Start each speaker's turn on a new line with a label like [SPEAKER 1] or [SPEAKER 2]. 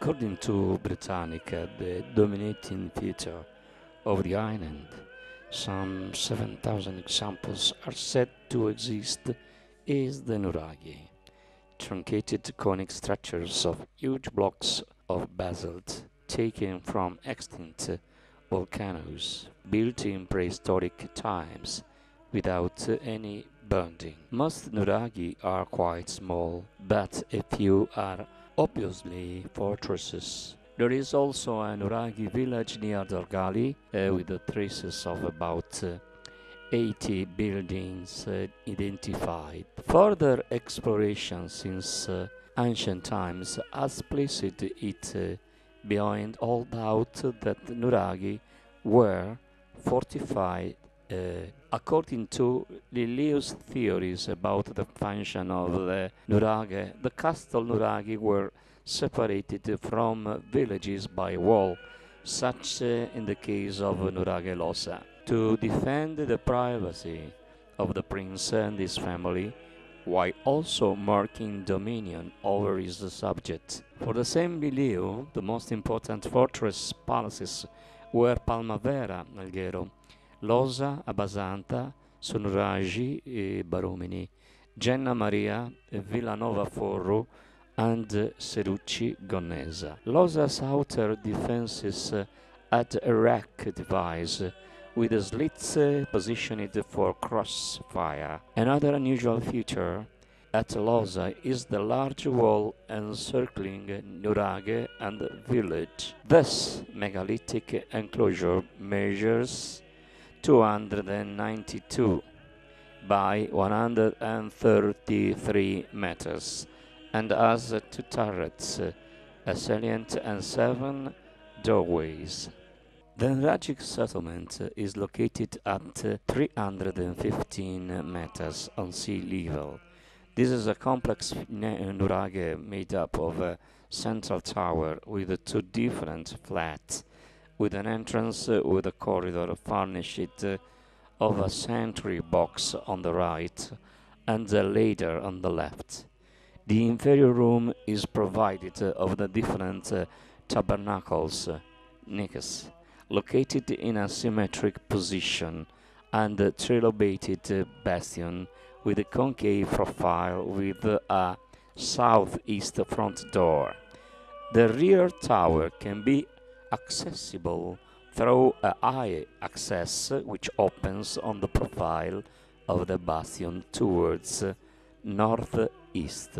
[SPEAKER 1] According to Britannica, the dominating feature of the island, some 7,000 examples are said to exist, is the Nuraghe, truncated conic structures of huge blocks of basalt taken from extinct volcanoes, built in prehistoric times without any bonding. Most Nuraghe are quite small, but a few are obviously fortresses. There is also a Nuraghe village near Dorgali with the traces of about 80 buildings identified. Further exploration since ancient times has placed it beyond all doubt that Nuraghe were fortified. According to Liliu's theories about the function of the Nuraghe, the castle Nuraghe were separated from villages by a wall, such in the case of Nuraghe Losa, to defend the privacy of the prince and his family, while also marking dominion over his subjects. For the same Liliu, the most important fortress palaces were Palmavera, Alghero, Losa, Abasanta, Sonuragi e Baromini, Genna Maria, Villanova Forro, and Serucci Gonnesa. Losa's outer defenses had a rack device with slits positioned for crossfire. Another unusual feature at Losa is the large wall encircling Nuraghe and village. This megalithic enclosure measures 292 by 133 meters and has 2 turrets, a salient and 7 doorways. The Nuragic settlement is located at 315 meters on sea level. This is a complex Nuraghe made up of a central tower with 2 different flats, with an entrance with a corridor furnished of a sentry box on the right and a ladder on the left. The inferior room is provided of the different tabernacles, niches, located in a symmetric position, and a trilobated bastion with a concave profile with a southeast front door. The rear tower can be accessible through a high access which opens on the profile of the bastion towards northeast.